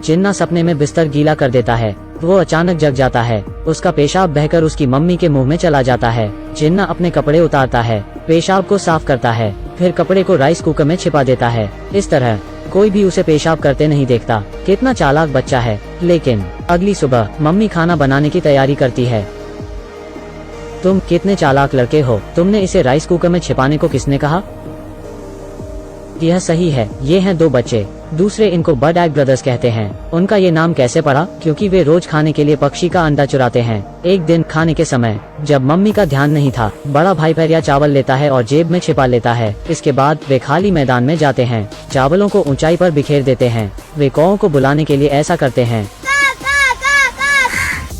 चिन्ना सपने में बिस्तर गीला कर देता है। वो अचानक जग जाता है। उसका पेशाब बहकर उसकी मम्मी के मुंह में चला जाता है। चिन्ना अपने कपड़े उतारता है, पेशाब को साफ करता है, फिर कपड़े को राइस कुकर में छिपा देता है। इस तरह कोई भी उसे पेशाब करते नहीं देखता। कितना चालाक बच्चा है। लेकिन अगली सुबह मम्मी खाना बनाने की तैयारी करती है। तुम कितने चालाक लड़के हो, तुमने इसे राइस कुकर में छिपाने को किसने कहा? यह सही है, ये हैं दो बच्चे। दूसरे इनको बर्ड एग ब्रदर्स कहते हैं। उनका ये नाम कैसे पड़ा? क्योंकि वे रोज खाने के लिए पक्षी का अंडा चुराते हैं। एक दिन खाने के समय जब मम्मी का ध्यान नहीं था, बड़ा भाई पैरिया चावल लेता है और जेब में छिपा लेता है। इसके बाद वे खाली मैदान में जाते हैं, चावलों को ऊंचाई पर बिखेर देते हैं। वे कौओं को बुलाने के लिए ऐसा करते हैं।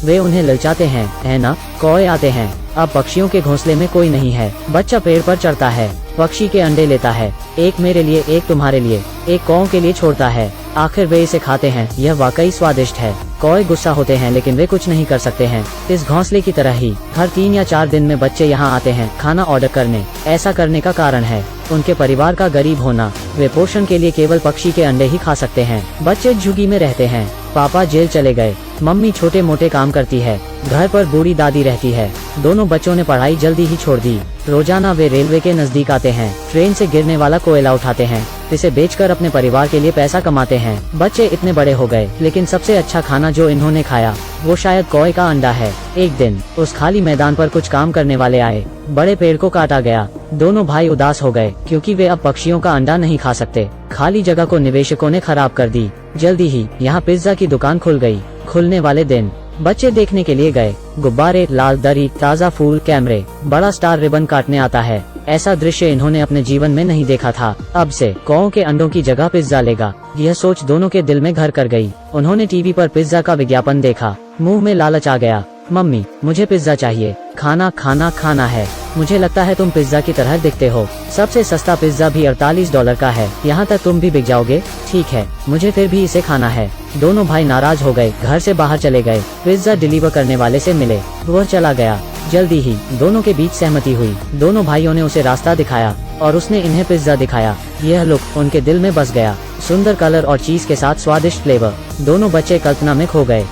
वे उन्हें ललचाते हैं, है ना? कौए आते हैं। अब पक्षियों के घोंसले में कोई नहीं है। बच्चा पेड़ पर चढ़ता है, पक्षी के अंडे लेता है। एक मेरे लिए, एक तुम्हारे लिए, एक कौओं के लिए छोड़ता है। आखिर वे इसे खाते हैं। यह वाकई स्वादिष्ट है। कौए गुस्सा होते हैं लेकिन वे कुछ नहीं कर सकते हैं। इस घोंसले की तरह ही हर 3 या 4 दिन में बच्चे यहाँ आते हैं खाना ऑर्डर करने। ऐसा करने का कारण है उनके परिवार का गरीब होना। वे पोषण के लिए केवल पक्षी के अंडे ही खा सकते हैं। बच्चे झुग्गी में रहते हैं। पापा जेल चले गए, मम्मी छोटे मोटे काम करती है, घर पर बूढ़ी दादी रहती है। दोनों बच्चों ने पढ़ाई जल्दी ही छोड़ दी। रोजाना वे रेलवे के नजदीक आते हैं, ट्रेन से गिरने वाला कोयला उठाते हैं, इसे बेचकर अपने परिवार के लिए पैसा कमाते हैं। बच्चे इतने बड़े हो गए लेकिन सबसे अच्छा खाना जो इन्होंने खाया वो शायद कौए का अंडा है। एक दिन उस खाली मैदान पर कुछ काम करने वाले आए। बड़े पेड़ को काटा गया। दोनों भाई उदास हो गए क्योंकि वे अब पक्षियों का अंडा नहीं खा सकते। खाली जगह को निवेशकों ने खराब कर दी। जल्दी ही यहाँ पिज्जा की दुकान खुल गई। खुलने वाले दिन बच्चे देखने के लिए गए। गुब्बारे, लाल दरी, ताज़ा फूल, कैमरे, बड़ा स्टार रिबन काटने आता है। ऐसा दृश्य इन्होंने अपने जीवन में नहीं देखा था। अब से कौओं के अंडों की जगह पिज्जा लेगा। यह सोच दोनों के दिल में घर कर गई। उन्होंने टीवी पर पिज्जा का विज्ञापन देखा। मुंह में लालच आ गया। मम्मी, मुझे पिज्जा चाहिए। खाना खाना खाना है। मुझे लगता है तुम पिज्जा की तरह दिखते हो। सबसे सस्ता पिज्जा भी $48 का है। यहाँ तक तुम भी बिक जाओगे। ठीक है, मुझे फिर भी इसे खाना है। दोनों भाई नाराज हो गए, घर से बाहर चले गए। पिज्जा डिलीवर करने वाले से मिले, वह चला गया। जल्दी ही दोनों के बीच सहमति हुई। दोनों भाइयों ने उसे रास्ता दिखाया और उसने इन्हें पिज्जा दिखाया। यह लुक उनके दिल में बस गया। सुंदर कलर और चीज के साथ स्वादिष्ट फ्लेवर। दोनों बच्चे कल्पना में खो गए।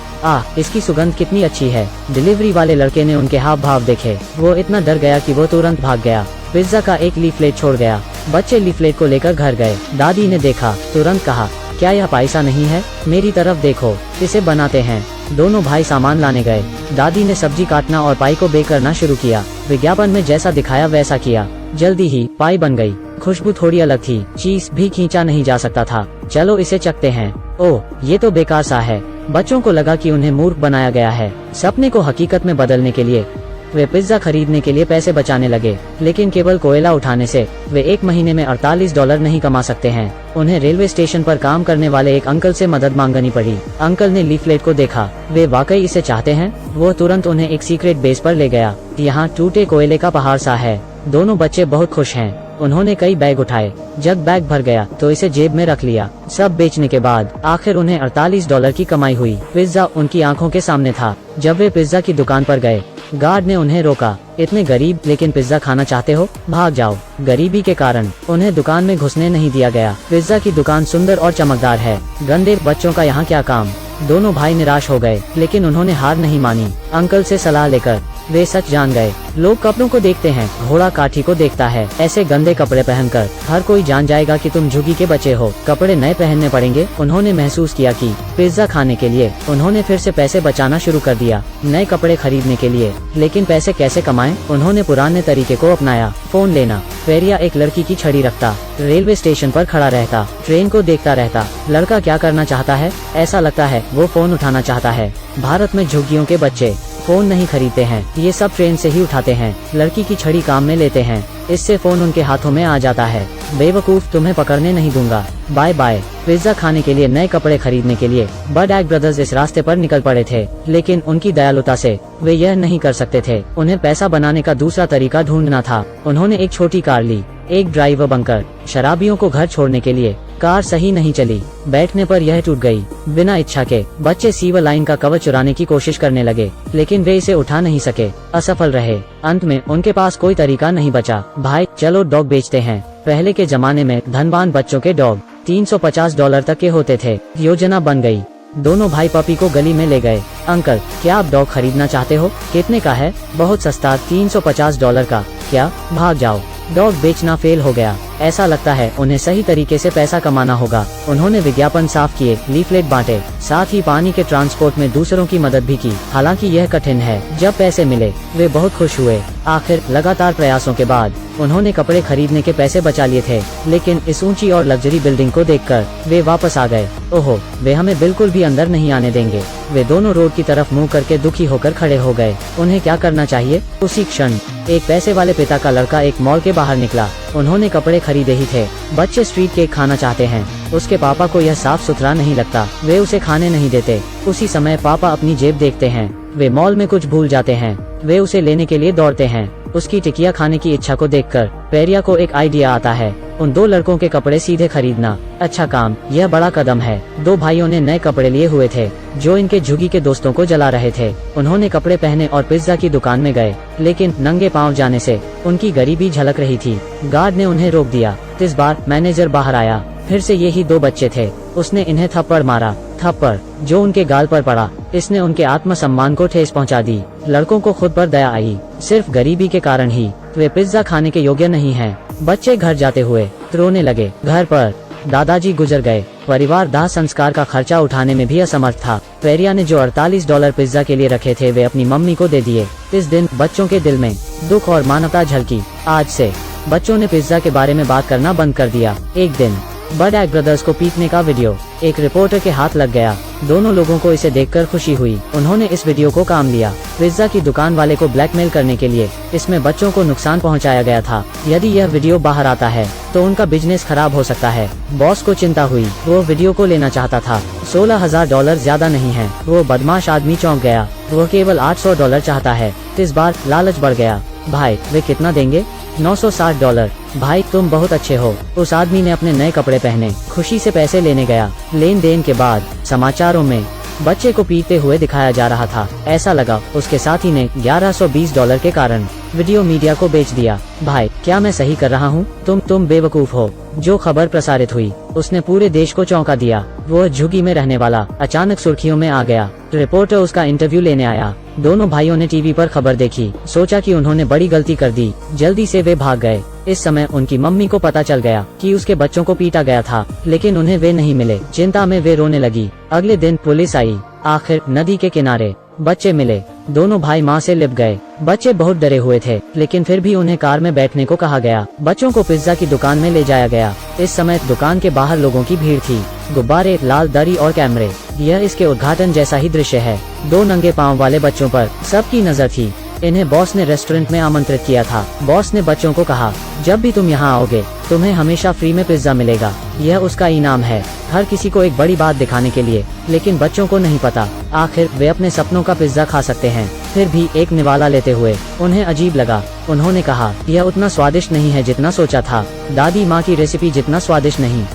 इसकी सुगंध कितनी अच्छी है। डिलीवरी वाले लड़के ने उनके हाव भाव देखे। वो इतना डर गया कि वो तुरंत भाग गया। पिज्जा का एक लीफलेट छोड़ गया। बच्चे लीफलेट को लेकर घर गए। दादी ने देखा, तुरंत कहा, क्या यह पैसा नहीं है? मेरी तरफ देखो, इसे बनाते हैं। दोनों भाई सामान लाने गए। दादी ने सब्जी काटना और पाई को बेक करना शुरू किया। विज्ञापन में जैसा दिखाया वैसा किया। जल्दी ही पाई बन गई। खुशबू थोड़ी अलग थी। चीज भी खींचा नहीं जा सकता था। चलो इसे चखते हैं। ओह, ये तो बेकार सा है। बच्चों को लगा कि उन्हें मूर्ख बनाया गया है। सपने को हकीकत में बदलने के लिए वे पिज्जा खरीदने के लिए पैसे बचाने लगे। लेकिन केवल कोयला उठाने से वे एक महीने में $48 नहीं कमा सकते हैं। उन्हें रेलवे स्टेशन पर काम करने वाले एक अंकल से मदद मांगनी पड़ी। अंकल ने लीफलेट को देखा। वे वाकई इसे चाहते हैं। वो तुरंत उन्हें एक सीक्रेट बेस पर ले गया। यहाँ टूटे कोयले का पहाड़ सा है। दोनों बच्चे बहुत खुश हैं। उन्होंने कई बैग उठाए। जब बैग भर गया तो इसे जेब में रख लिया। सब बेचने के बाद आखिर उन्हें $48 की कमाई हुई। पिज्जा उनकी आंखों के सामने था। जब वे पिज्जा की दुकान पर गए, गार्ड ने उन्हें रोका। इतने गरीब लेकिन पिज्जा खाना चाहते हो? भाग जाओ। गरीबी के कारण उन्हें दुकान में घुसने नहीं दिया गया। पिज्जा की दुकान सुंदर और चमकदार है। गंदे बच्चों का यहाँ क्या काम? दोनों भाई निराश हो गए लेकिन उन्होंने हार नहीं मानी। अंकल से सलाह लेकर वे सच जान गए। लोग कपड़ों को देखते हैं, घोड़ा काठी को देखता है। ऐसे गंदे कपड़े पहनकर हर कोई जान जाएगा कि तुम झुग्गी के बच्चे हो। कपड़े नए पहनने पड़ेंगे। उन्होंने महसूस किया कि पिज्जा खाने के लिए उन्होंने फिर से पैसे बचाना शुरू कर दिया, नए कपड़े खरीदने के लिए। लेकिन पैसे कैसे कमाएं? उन्होंने पुराने तरीके को अपनाया। फोन लेना। फेरिया एक लड़की की छड़ी रखता, रेलवे स्टेशन पर खड़ा रहता, ट्रेन को देखता रहता। लड़का क्या करना चाहता है? ऐसा लगता है वो फोन उठाना चाहता है। भारत में झुग्गियों के बच्चे फोन नहीं खरीदते हैं, ये सब ट्रेन से ही उठाते हैं। लड़की की छड़ी काम में लेते हैं, इससे फोन उनके हाथों में आ जाता है। बेवकूफ, तुम्हें पकड़ने नहीं दूंगा। Bye bye. पिज्जा खाने के लिए, नए कपड़े खरीदने के लिए बर्ड एग ब्रदर्स इस रास्ते पर निकल पड़े थे। लेकिन उनकी दयालुता से वे यह नहीं कर सकते थे। उन्हें पैसा बनाने का दूसरा तरीका ढूंढना था। उन्होंने एक छोटी कार ली, एक ड्राइवर बनकर शराबियों को घर छोड़ने के लिए। कार सही नहीं चली, बैठने पर यह टूट गई। बिना इच्छा के बच्चे सीवर लाइन का कवर चुराने की कोशिश करने लगे लेकिन वे इसे उठा नहीं सके, असफल रहे। अंत में उनके पास कोई तरीका नहीं बचा। भाई, चलो डॉग बेचते हैं। पहले के जमाने में धनवान बच्चों के डॉग $350 तक के होते थे। योजना बन गई। दोनों भाई पपी को गली में ले गए। अंकल, क्या आप डॉग खरीदना चाहते हो? कितने का है? बहुत सस्ता, $350 का। क्या? भाग जाओ। डॉग बेचना फेल हो गया। ऐसा लगता है उन्हें सही तरीके से पैसा कमाना होगा। उन्होंने विज्ञापन साफ किए, लीफलेट बांटे, साथ ही पानी के ट्रांसपोर्ट में दूसरों की मदद भी की। हालांकि यह कठिन है। जब पैसे मिले वे बहुत खुश हुए। आखिर लगातार प्रयासों के बाद उन्होंने कपड़े खरीदने के पैसे बचा लिए थे, लेकिन इस ऊंची और लग्जरी बिल्डिंग को देखकर वे वापस आ गए। ओहो, वे हमें बिल्कुल भी अंदर नहीं आने देंगे। वे दोनों रोड की तरफ मुंह करके दुखी होकर खड़े हो गए। उन्हें क्या करना चाहिए? उसी क्षण एक पैसे वाले पिता का लड़का एक मॉल के बाहर निकला। उन्होंने कपड़े खरीदे ही थे। बच्चे स्ट्रीट केक खाना चाहते हैं। उसके पापा को यह साफ सुथरा नहीं लगता। वे उसे खाने नहीं देते। उसी समय पापा अपनी जेब देखते हैं। वे मॉल में कुछ भूल जाते हैं। वे उसे लेने के लिए दौड़ते हैं। उसकी टिकिया खाने की इच्छा को देखकर पेरिया को एक आइडिया आता है। उन दो लड़कों के कपड़े सीधे खरीदना। अच्छा काम, यह बड़ा कदम है। दो भाइयों ने नए कपड़े लिए हुए थे जो इनके झुगी के दोस्तों को जला रहे थे। उन्होंने कपड़े पहने और पिज्जा की दुकान में गए, लेकिन नंगे पांव जाने से उनकी गरीबी झलक रही थी। गार्ड ने उन्हें रोक दिया। इस बार मैनेजर बाहर आया। फिर से यही दो बच्चे थे। उसने इन्हें थप्पड़ मारा, थप्पड़ जो उनके गाल पर पड़ा। इसने उनके आत्मसम्मान को ठेस पहुंचा दी। लड़कों को खुद पर दया आई। सिर्फ गरीबी के कारण ही वे पिज्जा खाने के योग्य नहीं हैं। बच्चे घर जाते हुए रोने लगे। घर पर दादाजी गुजर गए। परिवार दाह संस्कार का खर्चा उठाने में भी असमर्थ था। पेरिया ने जो $48 पिज्जा के लिए रखे थे वे अपनी मम्मी को दे दिए। इस दिन बच्चों के दिल में दुख और मानवता झलकी। आज से बच्चों ने पिज्जा के बारे में बात करना बंद कर दिया। एक दिन बर्डैक ब्रदर्स को पीटने का वीडियो एक रिपोर्टर के हाथ लग गया। दोनों लोगों को इसे देखकर खुशी हुई। उन्होंने इस वीडियो को काम लिया। पिज्जा की दुकान वाले को ब्लैकमेल करने के लिए इसमें बच्चों को नुकसान पहुंचाया गया था। यदि यह वीडियो बाहर आता है तो उनका बिजनेस खराब हो सकता है। बॉस को चिंता हुई। वो वीडियो को लेना चाहता था। $16,000 ज्यादा नहीं है। वो बदमाश आदमी चौंक गया। वो केवल $800 चाहता है। इस बार लालच बढ़ गया। भाई, वे कितना देंगे? $960। भाई, तुम बहुत अच्छे हो। उस आदमी ने अपने नए कपड़े पहने, खुशी से पैसे लेने गया। लेन देन के बाद समाचारों में बच्चे को पीटते हुए दिखाया जा रहा था। ऐसा लगा उसके साथी ने $1120 के कारण वीडियो मीडिया को बेच दिया। भाई, क्या मैं सही कर रहा हूँ? तुम बेवकूफ हो। जो खबर प्रसारित हुई उसने पूरे देश को चौंका दिया। वो झुग्गी में रहने वाला अचानक सुर्खियों में आ गया। रिपोर्टर उसका इंटरव्यू लेने आया। दोनों भाइयों ने टीवी पर खबर देखी। सोचा कि उन्होंने बड़ी गलती कर दी। जल्दी से वे भाग गए। इस समय उनकी मम्मी को पता चल गया कि उसके बच्चों को पीटा गया था, लेकिन उन्हें वे नहीं मिले। चिंता में वे रोने लगी। अगले दिन पुलिस आई। आखिर नदी के किनारे बच्चे मिले। दोनों भाई माँ से लिप गए। बच्चे बहुत डरे हुए थे, लेकिन फिर भी उन्हें कार में बैठने को कहा गया। बच्चों को पिज्जा की दुकान में ले जाया गया। इस समय दुकान के बाहर लोगों की भीड़ थी। गुब्बारे, लाल दरी और कैमरे। यह इसके उद्घाटन जैसा ही दृश्य है। दो नंगे पाँव वाले बच्चों पर सबकी नजर थी। इन्हें बॉस ने रेस्टोरेंट में आमंत्रित किया था। बॉस ने बच्चों को कहा, जब भी तुम यहाँ आओगे तुम्हें हमेशा फ्री में पिज्जा मिलेगा। यह उसका इनाम है। हर किसी को एक बड़ी बात दिखाने के लिए, लेकिन बच्चों को नहीं पता आखिर वे अपने सपनों का पिज्जा खा सकते हैं। फिर भी एक निवाला लेते हुए उन्हें अजीब लगा। उन्होंने कहा, यह उतना स्वादिष्ट नहीं है जितना सोचा था। दादी माँ की रेसिपी जितना स्वादिष्ट नहीं।